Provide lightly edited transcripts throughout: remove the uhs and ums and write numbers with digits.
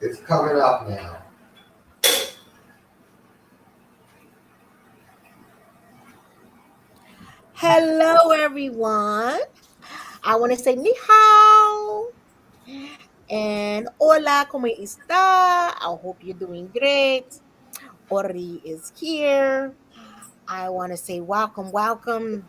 It's coming up now. Hello, everyone. I want to say ni hao and hola, ¿cómo está? I hope you're doing great. Ori is here. I want to say welcome, welcome.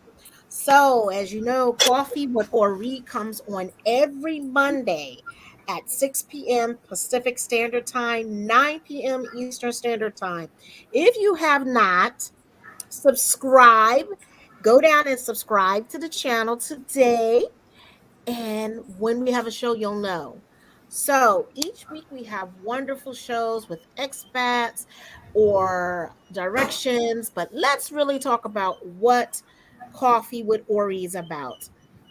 So, as you know, Coffee with Ori comes on every Monday at 6 p.m. Pacific Standard Time, 9 p.m. Eastern Standard Time. If you have not, subscribe. Go down and subscribe to the channel today. And when we have a show, you'll know. So each week we have wonderful shows with expats or directions, but let's really talk about what Coffee with Ori is about.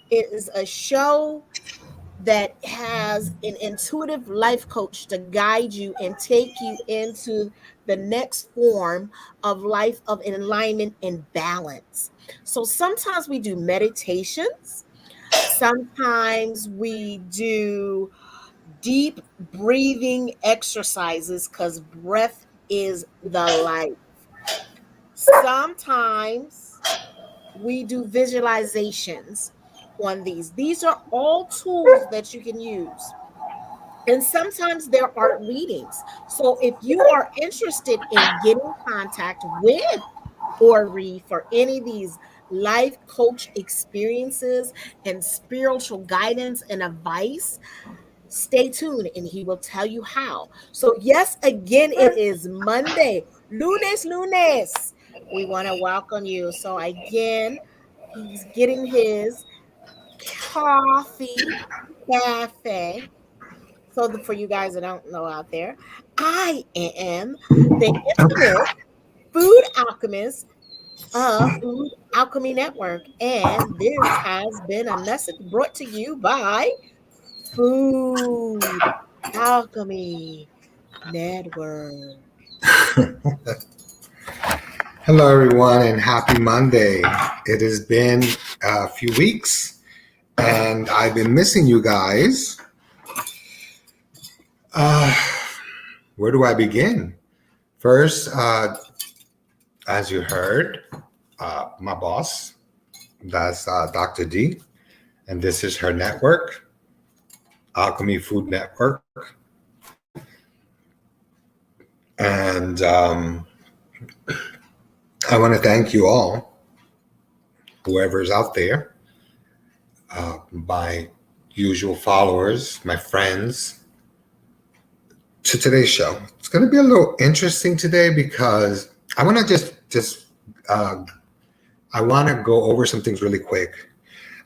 It is a show that has an intuitive life coach to guide you and take you into the next form of life of alignment and balance. So sometimes we do meditations, sometimes we do deep breathing exercises because breath is the life. Sometimes we do visualizations on these. These are all tools that you can use. And sometimes there are readings. So if you are interested in getting contact with Ori for any of these life coach experiences and spiritual guidance and advice, stay tuned and he will tell you how. So, yes, again, it is Monday, lunes. We want to welcome you. So, again, he's getting his coffee cafe. So, for you guys that don't know out there, I am the infamous food alchemist of Food Alchemy Network. And this has been a message brought to you by Food Alchemy Network. Hello, everyone, and happy Monday. It has been a few weeks, and I've been missing you guys. Where do I begin? First, as you heard, my boss, that's Dr. D, and this is her network, Alchemy Food Network. And I want to thank you all, whoever's out there, my usual followers, my friends, to today's show. It's going to be a little interesting today because I want to I want to go over some things really quick.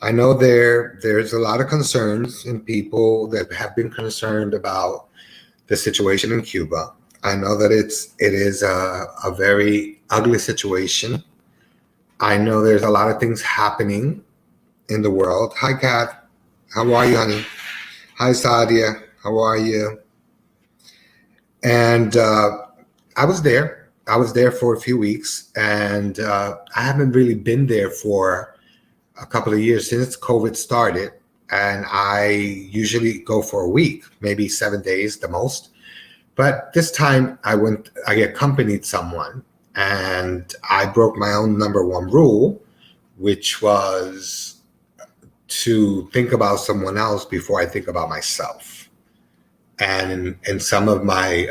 I know there's a lot of concerns in people that have been concerned about the situation in Cuba. I know that it is a very ugly situation. I know there's a lot of things happening in the world. Hi, Kat. How are you, honey? Hi, Sadia. How are you? And I was there. I was there for a few weeks, and I haven't really been there for a couple of years since COVID started. And I usually go for a week, maybe 7 days the most. But this time I accompanied someone, and I broke my own number one rule, which was to think about someone else before I think about myself. And in some of my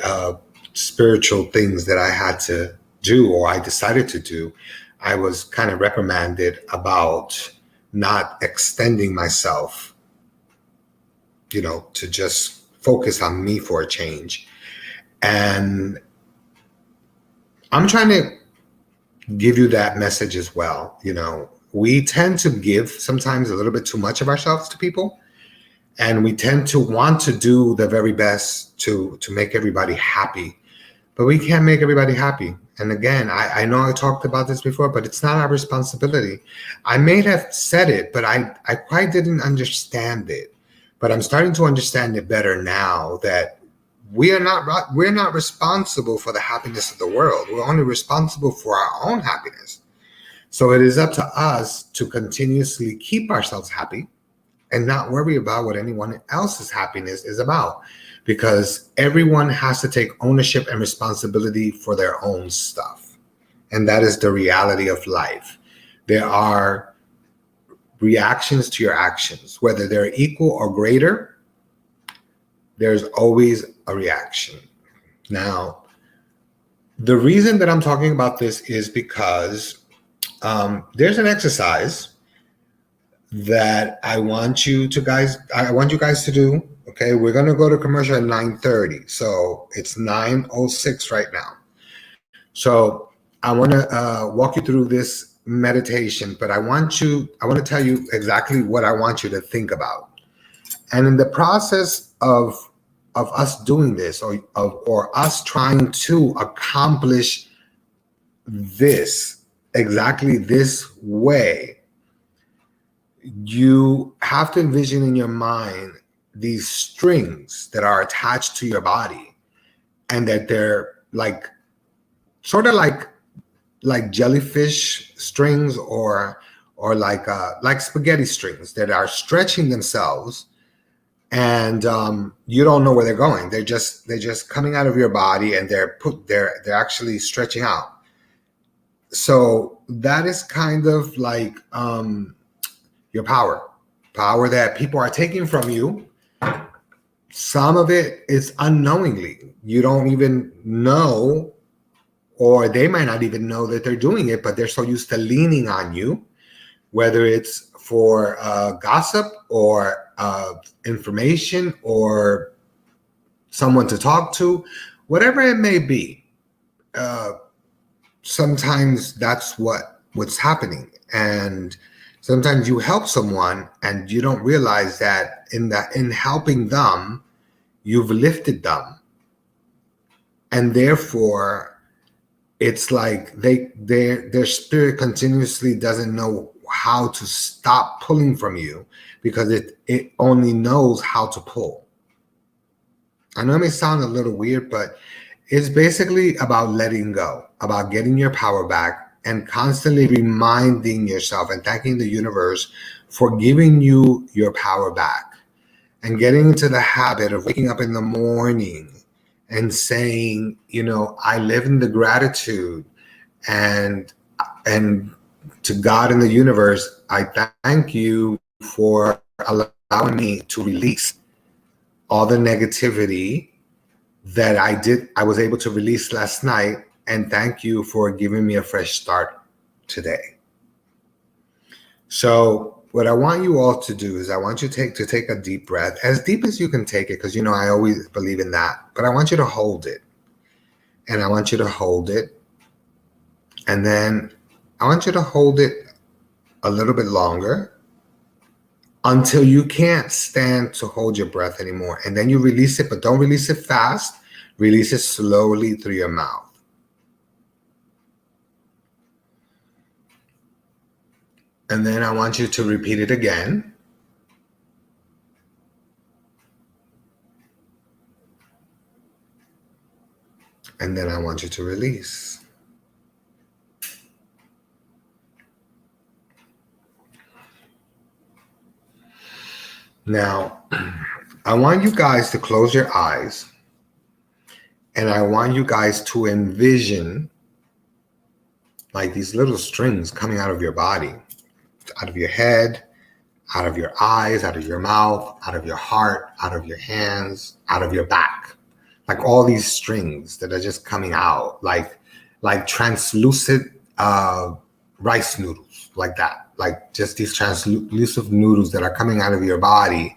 spiritual things that I had to do or I decided to do, I was kind of reprimanded about not extending myself, to just focus on me for a change. And I'm trying to give you that message as well. We tend to give sometimes a little bit too much of ourselves to people. And we tend to want to do the very best to make everybody happy. But we can't make everybody happy. And again, I know I talked about this before, but it's not our responsibility. I may have said it, but I quite didn't understand it. But I'm starting to understand it better now that we're not responsible for the happiness of the world. We're only responsible for our own happiness. So it is up to us to continuously keep ourselves happy and not worry about what anyone else's happiness is about. because everyone has to take ownership and responsibility for their own stuff. And that is the reality of life. There are reactions to your actions, whether they're equal or greater, there's always a reaction. Now, the reason that I'm talking about this is because there's an exercise that I want you guys to do. Okay, we're gonna go to commercial at 9:30, so it's 9:06 right now. So I want to walk you through this meditation, but I want to tell you exactly what I want you to think about. And in the process of us doing this, or us trying to accomplish this exactly this way, you have to envision in your mind these strings that are attached to your body, and that they're like sort of like jellyfish strings, or like spaghetti strings that are stretching themselves, and you don't know where they're going. They're just coming out of your body, and they're actually stretching out. So that is kind of like your power that people are taking from you. Some of it is unknowingly. You don't even know, or they might not even know that they're doing it, but they're so used to leaning on you, whether it's for gossip or information or someone to talk to, whatever it may be. Sometimes that's what's happening. And sometimes you help someone and you don't realize that in helping them, you've lifted them. And therefore, it's like their spirit continuously doesn't know how to stop pulling from you, because it only knows how to pull. I know it may sound a little weird, but it's basically about letting go, about getting your power back, and constantly reminding yourself and thanking the universe for giving you your power back, and getting into the habit of waking up in the morning and saying, I live in the gratitude, and to God and the universe, I thank you for allowing me to release all the negativity that I was able to release last night, and thank you for giving me a fresh start today. So what I want you all to do is I want you to take a deep breath, as deep as you can take it, because I always believe in that, but I want you to hold it. And I want you to hold it. And then I want you to hold it a little bit longer until you can't stand to hold your breath anymore. And then you release it, but don't release it fast. Release it slowly through your mouth. And then I want you to repeat it again. And then I want you to release. Now, I want you guys to close your eyes, and I want you guys to envision like these little strings coming out of your body, out of your head, out of your eyes, out of your mouth, out of your heart, out of your hands, out of your back. Like all these strings that are just coming out, like translucent rice noodles, like that. Like just these translucent noodles that are coming out of your body,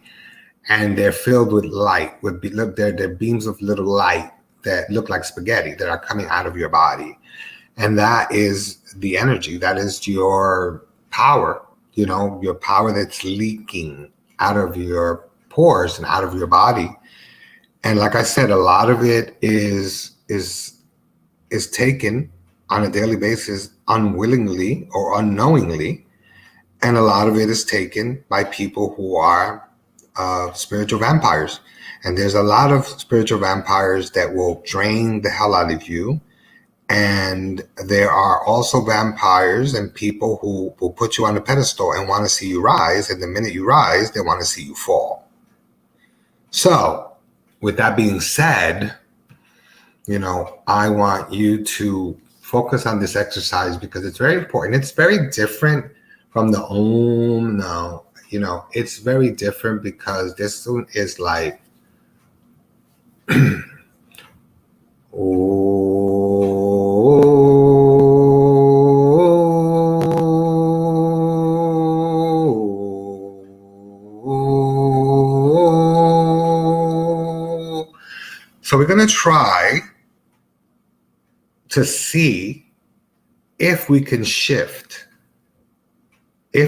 and they're filled with light. They're beams of little light that look like spaghetti that are coming out of your body. And that is the energy. That is your power, your power that's leaking out of your pores and out of your body. And like I said, a lot of it is taken on a daily basis unwillingly or unknowingly. And a lot of it is taken by people who are spiritual vampires. And there's a lot of spiritual vampires that will drain the hell out of you. And there are also vampires and people who will put you on a pedestal and want to see you rise. And the minute you rise, they want to see you fall. So with that being said, I want you to focus on this exercise because it's very important. It's very different from the Om now. It's very different because this one is like So we're going to try to see if we can shift the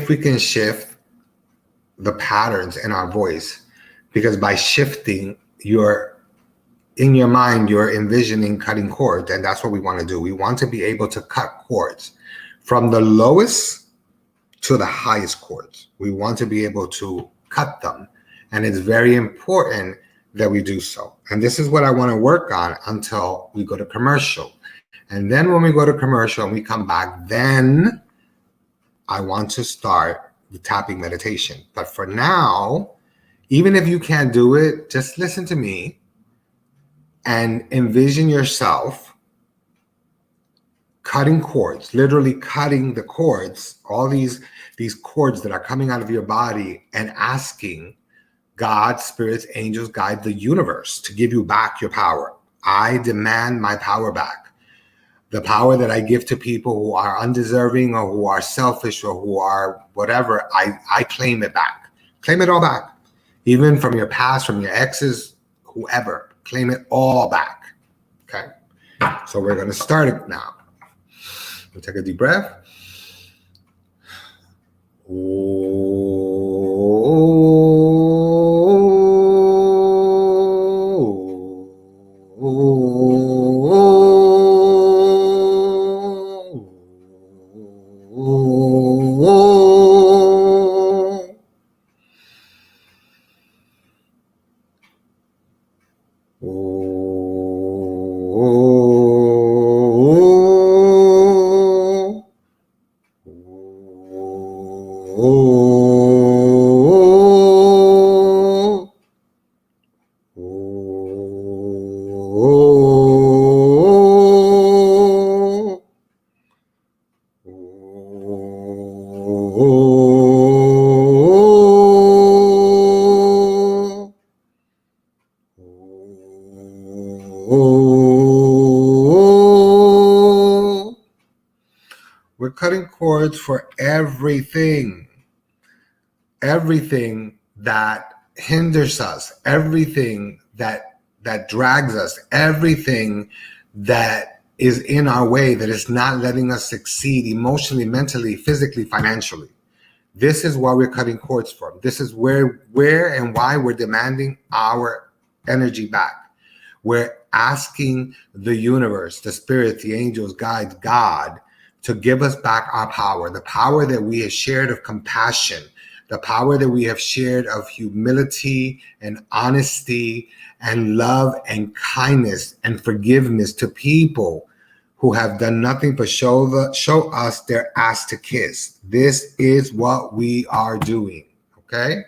patterns in our voice, because by shifting, in your mind, you're envisioning cutting cords, and that's what we want to do. We want to be able to cut cords from the lowest to the highest chords. We want to be able to cut them, and it's very important that we do so. And this is what I want to work on until we go to commercial. And then when we go to commercial and we come back, then I want to start the tapping meditation. But for now, even if you can't do it, just listen to me and envision yourself cutting cords, literally cutting the cords, all these cords that are coming out of your body, and asking God, spirits, angels, guide, the universe to give you back your power. I demand my power back. The power that I give to people who are undeserving or who are selfish or who are whatever, I claim it back. Claim it all back. Even from your past, from your exes, whoever. Claim it all back. Okay? So we're going to start it now. We'll take a deep breath. We're cutting cords for everything that hinders us, everything that drags us, everything that is in our way, that is not letting us succeed emotionally, mentally, physically, financially. This is what we're cutting cords from. This is where and why we're demanding our energy back. We're asking the universe, the spirits, the angels, guides, God, to give us back our power, the power that we have shared of compassion, the power that we have shared of humility and honesty and love and kindness and forgiveness to people who have done nothing but show us their ass to kiss. This is what we are doing, okay?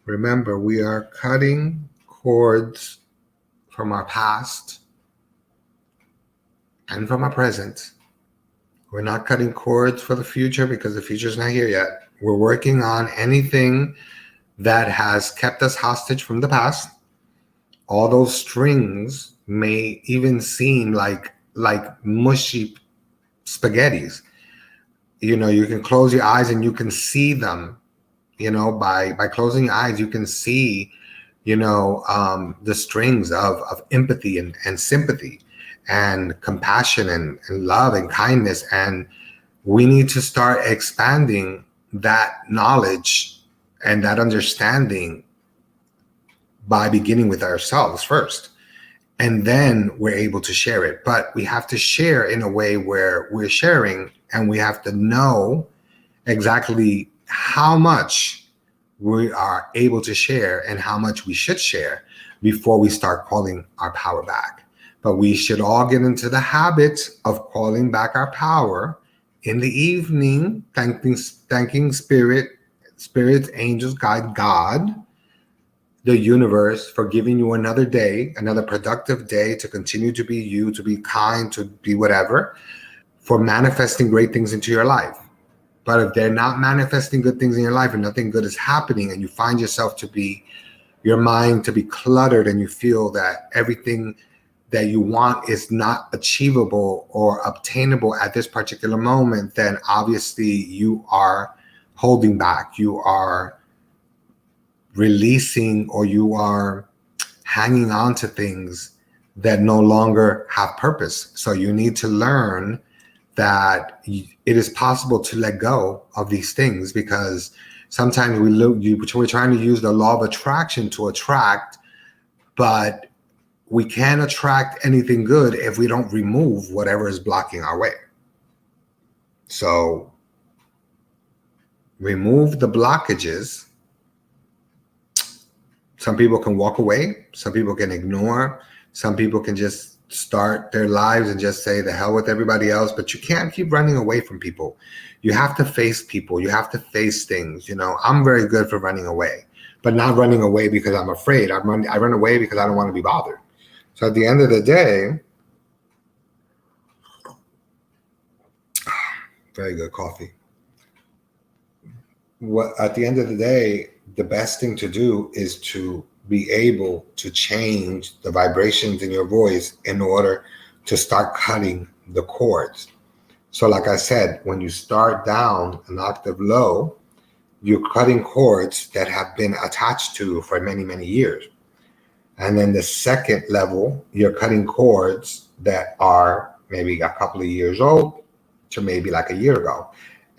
Remember, we are cutting cords from our past and from our present. We're not cutting cords for the future because the future is not here yet. We're working on anything that has kept us hostage from the past. All those strings may even seem like mushy spaghettis. You know, you can close your eyes and you can see them. You know, by closing your eyes, you can see, you know, the strings of empathy and sympathy and compassion and love and kindness. And we need to start expanding that knowledge and that understanding by beginning with ourselves first. And then we're able to share it. But we have to share in a way where we're sharing and we have to know exactly how much we are able to share and how much we should share before we start calling our power back. But we should all get into the habit of calling back our power in the evening, thanking spirit, angels, guide, God, the universe for giving you another day, another productive day to continue to be you, to be kind, to be whatever, for manifesting great things into your life. But if they're not manifesting good things in your life and nothing good is happening, and you find yourself to be, your mind to be cluttered, and you feel that everything that you want is not achievable or obtainable at this particular moment, then obviously you are holding back. You are releasing, or you are hanging on to things that no longer have purpose. So you need to learn that it is possible to let go of these things, because sometimes we're trying to use the law of attraction to attract, but we can't attract anything good if we don't remove whatever is blocking our way. So remove the blockages. Some people can walk away. Some people can ignore. Some people can just start their lives and just say the hell with everybody else. But you can't keep running away from people. You have to face people. You have to face things. You know, I'm very good for running away, but not running away because I'm afraid. I run away because I don't want to be bothered. So at the end of the day, very good coffee. At the end of the day, the best thing to do is to be able to change the vibrations in your voice in order to start cutting the cords. So like I said, when you start down an octave low, you're cutting cords that have been attached to for many, many years. And then the second level, you're cutting cords that are maybe a couple of years old to maybe like a year ago.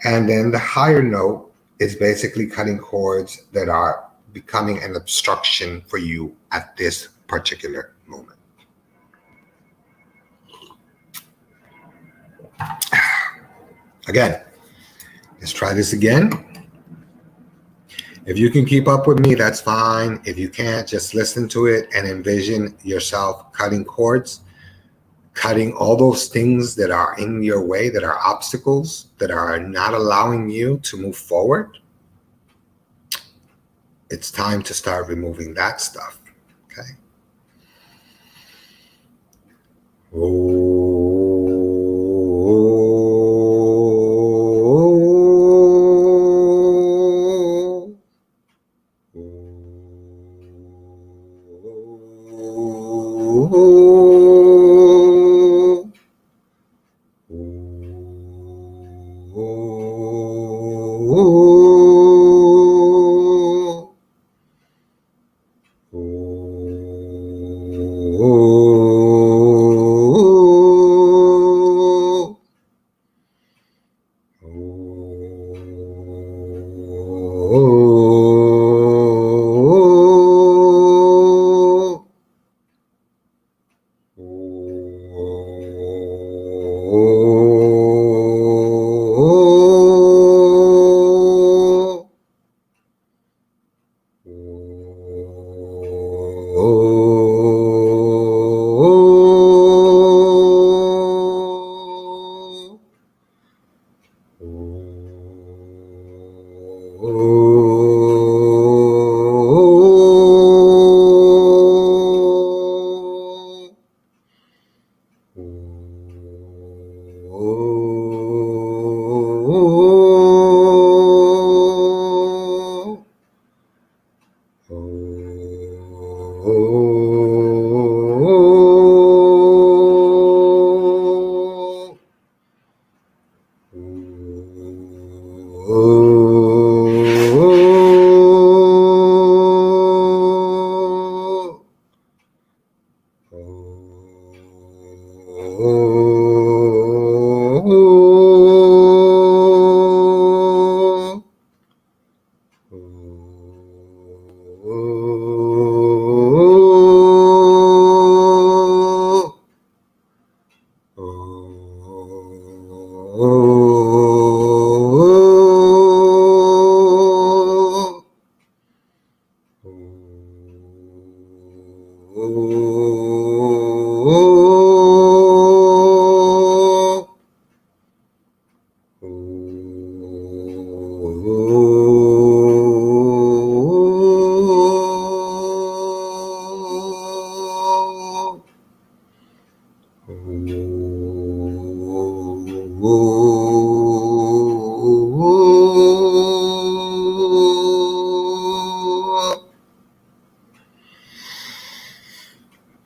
And then the higher note is basically cutting cords that are becoming an obstruction for you at this particular moment. Again, let's try this again. If you can keep up with me, that's fine. If you can't, just listen to it and envision yourself cutting cords, cutting all those things that are in your way, that are obstacles, that are not allowing you to move forward. It's time to start removing that stuff, okay? Oh.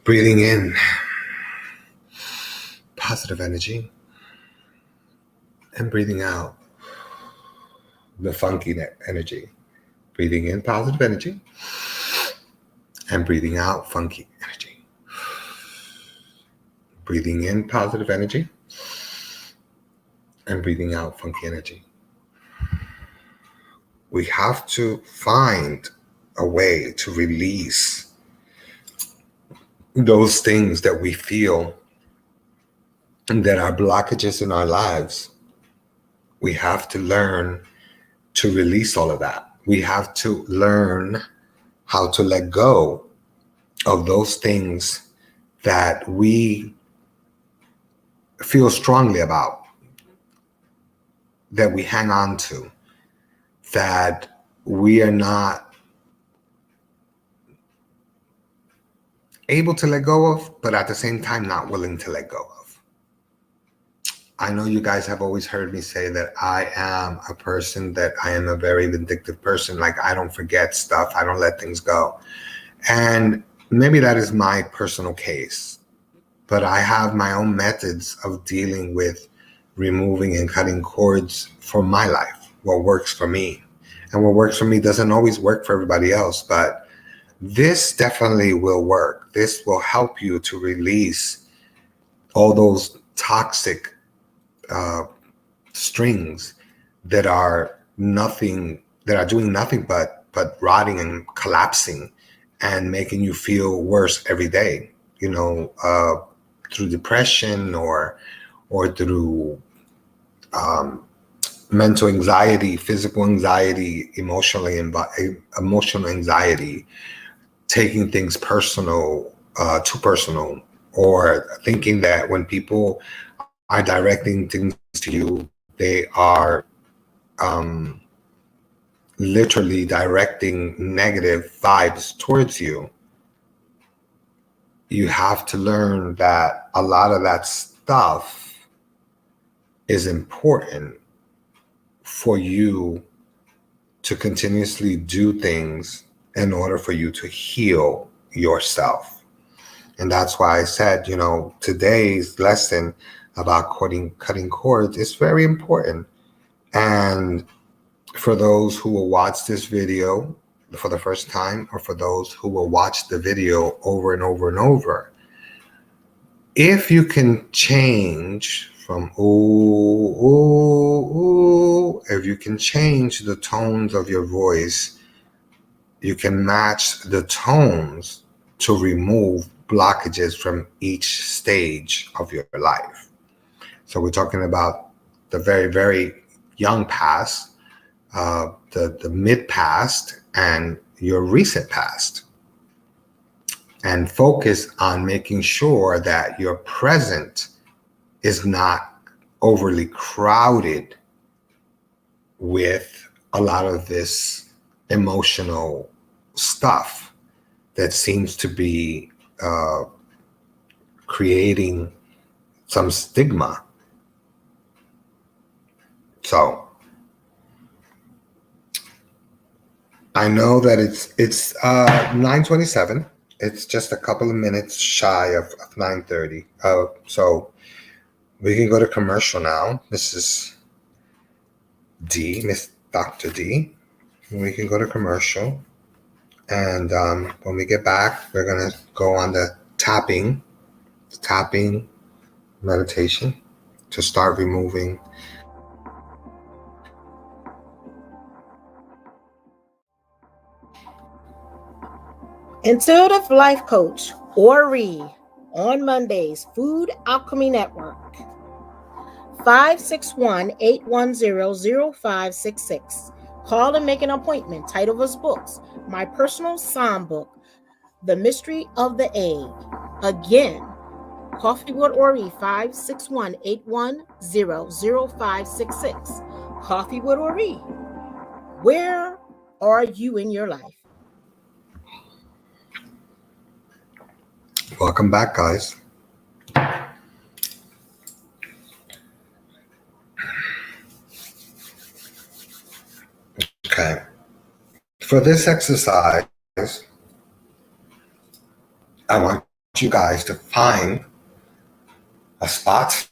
Breathing in positive energy and breathing out the funky energy. Breathing in positive energy and breathing out funky energy. Breathing in positive energy and breathing out funky energy. We have to find a way to release those things that we feel that are blockages in our lives. We have to learn to release all of that. We have to learn how to let go of those things that we feel strongly about, that we hang on to, that we are not able to let go of, but at the same time not willing to let go of. I know you guys have always heard me say that I am a person, that I am a very vindictive person. Like, I don't forget stuff. I don't let things go. And maybe that is my personal case, but I have my own methods of dealing with removing and cutting cords for my life, what works for me. And what works for me doesn't always work for everybody else, but this definitely will work. This will help you to release all those toxic strings that are doing nothing but rotting and collapsing and making you feel worse every day, through depression or through mental anxiety, physical anxiety, emotional anxiety, taking things too personal, or thinking that when people are directing things to you, they are literally directing negative vibes towards you. You have to learn that a lot of that stuff is important for you to continuously do things in order for you to heal yourself. And that's why I said, today's lesson about cutting cords is very important. And for those who will watch this video for the first time, or for those who will watch the video over and over and over, if you can change from ooh, ooh, ooh, if you can change the tones of your voice, you can match the tones to remove blockages from each stage of your life. So we're talking about the very, very young past, the mid past, and your recent past. And focus on making sure that your present is not overly crowded with a lot of this emotional stuff that seems to be creating some stigma. So I know that it's 9:27. It's just a couple of minutes shy of 9:30. So we can go to commercial now. Mrs. D, Miss Dr. D. We can go to commercial. And when we get back, we're going to go on the tapping meditation to start removing. Intuitive Life Coach Ori on Mondays, Food Alchemy Network. 561-810-0566. Call and make an appointment. Title of his books: My Personal Psalm Book, The Mystery of the Egg. Again, Coffee with Ori, 561-810-0566. Coffee with Ori. Where are you in your life? Welcome back, guys. Okay. For this exercise, I want you guys to find a spot.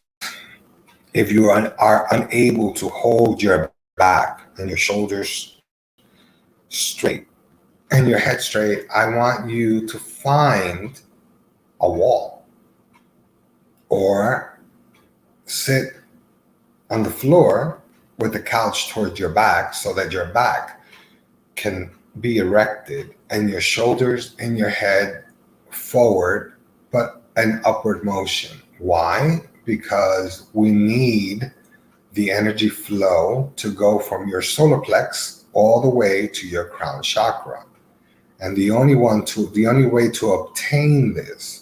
If you are unable to hold your back and your shoulders straight and your head straight, I want you to find a wall or sit on the floor with the couch towards your back so that your back can be erected and your shoulders and your head forward, but an upward motion. Why? Because we need the energy flow to go from your solar plex all the way to your crown chakra. And the only way to obtain this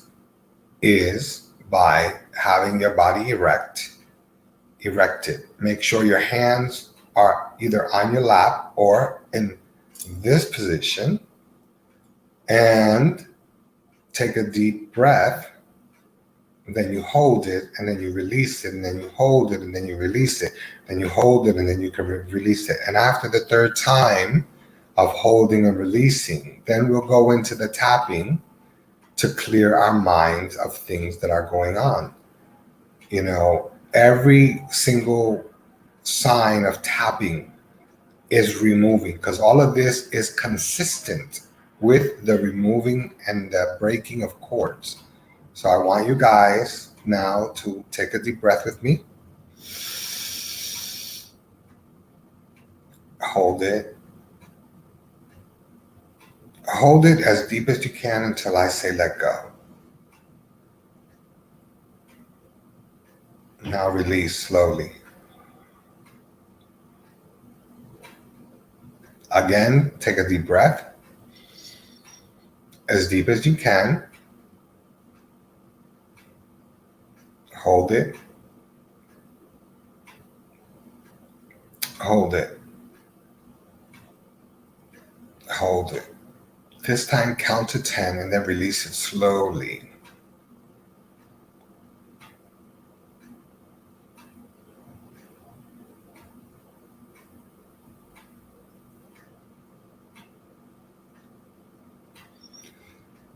is by having your body erected. Make sure your hands are either on your lap or in this position, and take a deep breath. And then you hold it, and then you release it, and then you hold it, and then you release it, and you hold it, and then you can release it. And after the third time of holding and releasing, then we'll go into the tapping to clear our minds of things that are going on. Every single sign of tapping is removing, because all of this is consistent with the removing and the breaking of cords. So I want you guys now to take a deep breath with me. Hold it. Hold it as deep as you can until I say let go. Now release slowly. Again, take a deep breath. As deep as you can. Hold it. Hold it. Hold it. This time count to 10 and then release it slowly.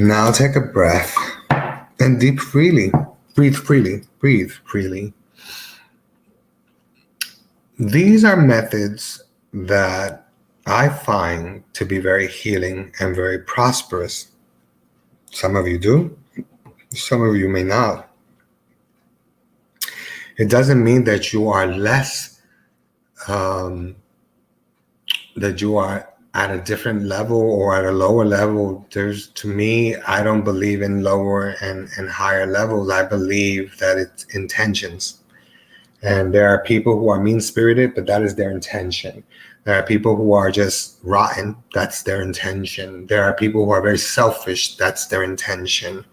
Now take a breath and deep freely. Breathe freely. Breathe freely. These are methods that I find to be very healing and very prosperous. Some of you do, some of you may not. It doesn't mean that you are less, that you are at a different level or at a lower level. To me, I don't believe in lower and higher levels. I believe that it's intentions. And there are people who are mean-spirited, but that is their intention. There are people who are just rotten. That's their intention. There are people who are very selfish. That's their intention.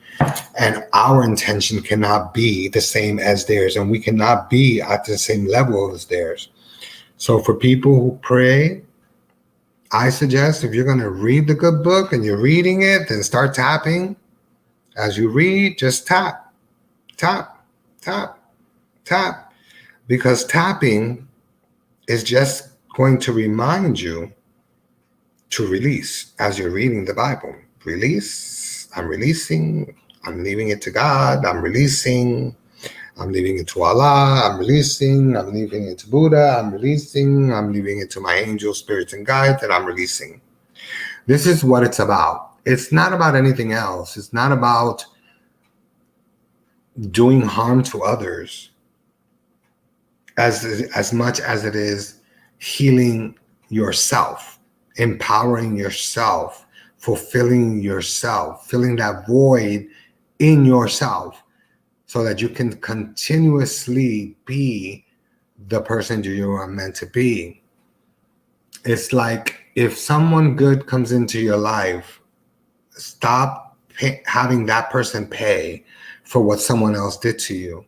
And our intention cannot be the same as theirs, and we cannot be at the same level as theirs. So for people who pray, I suggest if you're going to read the good book and you're reading it, then start tapping. As you read, just tap, tap, tap, tap. Because tapping is just going to remind you to release as you're reading the Bible. Release. I'm releasing. I'm leaving it to God. I'm releasing. I'm leaving it to Allah. I'm releasing. I'm leaving it to Buddha. I'm releasing. I'm leaving it to my angels, spirits, and guides, and I'm releasing. This is what it's about. It's not about anything else. It's not about doing harm to others as much as it is healing yourself, empowering yourself, fulfilling yourself, filling that void in yourself so that you can continuously be the person you are meant to be. It's like if someone good comes into your life, stop having that person pay for what someone else did to you.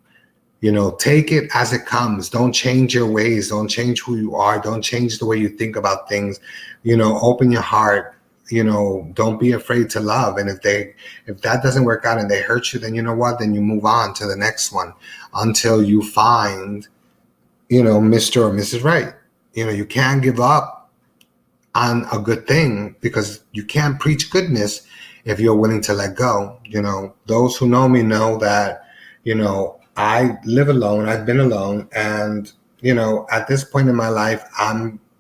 You know, take it as it comes. Don't change your ways. Don't change who you are. Don't change the way you think about things. You know, open your heart. You know, don't be afraid to love. And if that doesn't work out and they hurt you, then you know what? Then you move on to the next one until you find, you know, Mr. or Mrs. Right. You know, you can't give up on a good thing because you can't preach goodness if you're willing to let go. You know, those who know me know that, you know, I live alone. I've been alone. And, you know, at this point in my life,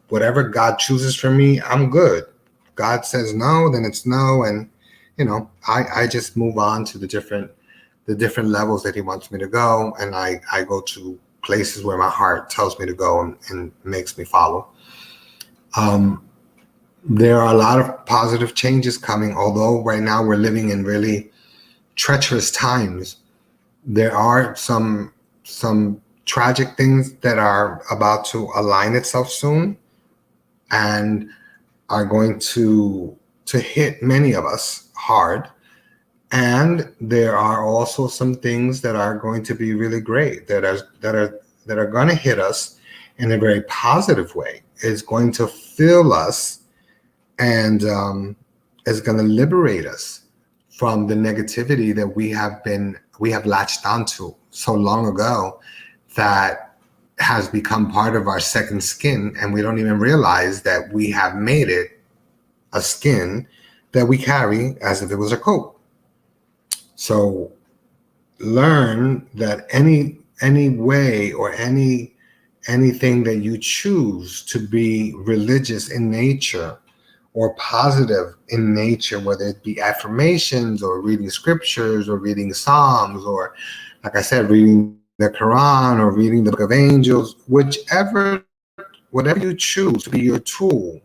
whatever God chooses for me, I'm good. God says no, then it's no. And, you know, I just move on to the different levels that he wants me to go. And I go to places where my heart tells me to go and makes me follow. There are a lot of positive changes coming, although right now we're living in really treacherous times. There are some tragic things that are about to align itself soon and are going to hit many of us hard. And there are also some things that are going to be really great that are going to hit us in a very positive way. It's going to fill us and is going to liberate us from the negativity that we have latched onto so long ago that has become part of our second skin, and we don't even realize that we have made it a skin that we carry as if it was a coat. So learn that any way or anything that you choose to be religious in nature or positive in nature, whether it be affirmations or reading scriptures or reading Psalms or, like I said, reading the Quran or reading the Book of Angels, whatever you choose to be your tool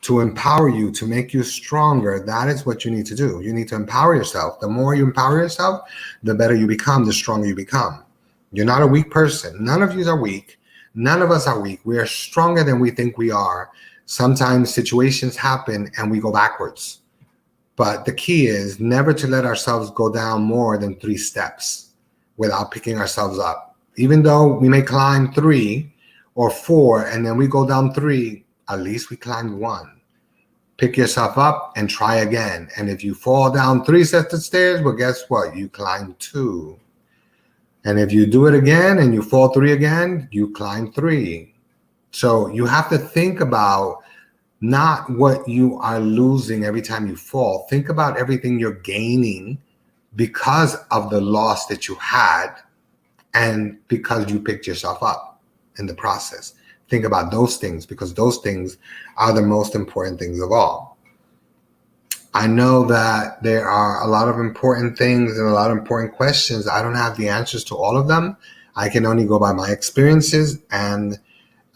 to empower you, to make you stronger, that is what you need to do. You need to empower yourself. The more you empower yourself, the better you become, the stronger you become. You're not a weak person. None of you are weak. None of us are weak. We are stronger than we think we are. Sometimes situations happen and we go backwards. But the key is never to let ourselves go down more than 3 steps without picking ourselves up. Even though we may climb 3 or 4 and then we go down 3, at least we climbed 1. Pick yourself up and try again. And if you fall down 3 sets of stairs, well, guess what? You climbed 2. And if you do it again and you fall 3 again, you climb 3. So you have to think about not what you are losing every time you fall. Think about everything you're gaining because of the loss that you had and because you picked yourself up in the process. Think about those things because those things are the most important things of all. I know that there are a lot of important things and a lot of important questions. I don't have the answers to all of them. I can only go by my experiences, and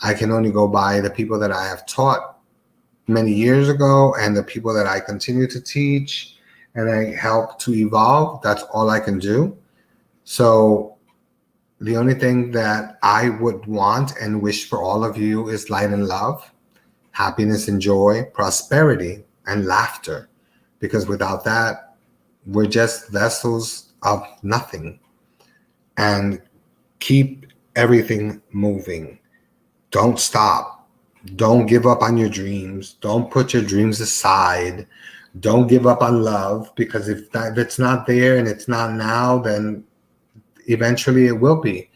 I can only go by the people that I have taught many years ago and the people that I continue to teach and I help to evolve. That's all I can do. So the only thing that I would want and wish for all of you is light and love, happiness and joy, prosperity and laughter. Because without that, we're just vessels of nothing. And keep everything moving. Don't stop. Don't give up on your dreams. Don't put your dreams aside. Don't give up on love, because if it's not there and it's not now, then eventually it will be.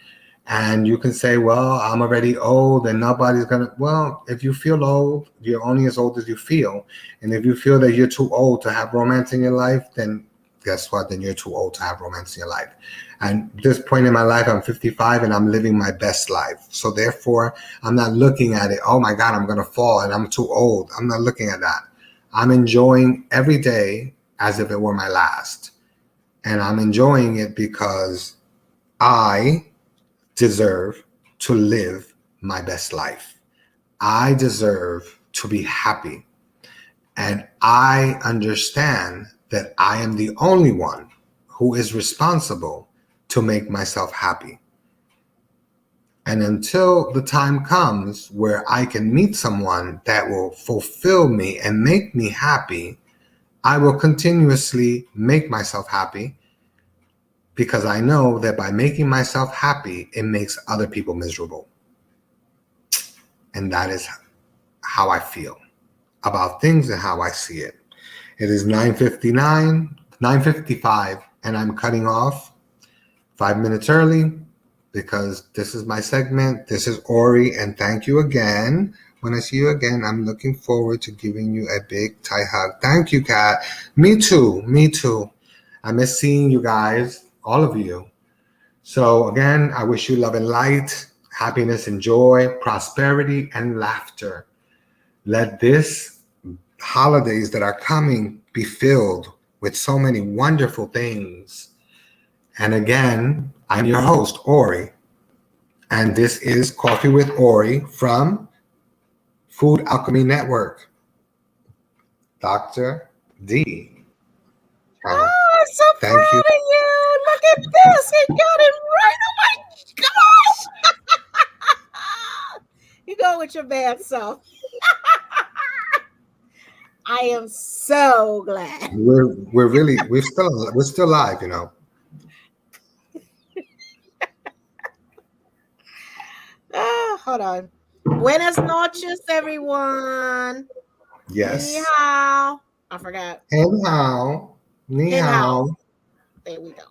And you can say, well, I'm already old and nobody's gonna. Well, if you feel old, you're only as old as you feel. And if you feel that you're too old to have romance in your life, then guess what? Then you're too old to have romance in your life. And at this point in my life, I'm 55 and I'm living my best life. So therefore, I'm not looking at it, oh my God, I'm gonna fall and I'm too old. I'm not looking at that. I'm enjoying every day as if it were my last. And I'm enjoying it because I deserve to live my best life. I deserve to be happy. And I understand that I am the only one who is responsible to make myself happy. And until the time comes where I can meet someone that will fulfill me and make me happy, I will continuously make myself happy, because I know that by making myself happy, it makes other people miserable. And that is how I feel about things and how I see it. It is 9:55, and I'm cutting off 5 minutes early because this is my segment. This is Ori, and thank you again. When I see you again, I'm looking forward to giving you a big tight hug. Thank you, Kat. Me too. I miss seeing you guys, all of you. So again, I wish you love and light, happiness and joy, prosperity and laughter. Let this holidays that are coming be filled with so many wonderful things. And again, I'm your host, Ori. And this is Coffee with Ori from Food Alchemy Network. Dr. D. Oh, I'm so Thank proud you. of you. Look at this. He got it right. Oh my gosh. You go with your bad self. I am so glad. We're still live, you know. Hold on. Buenas noches, everyone. Yes. Ni hao. I forgot. Ni hao. Ni hao. There we go.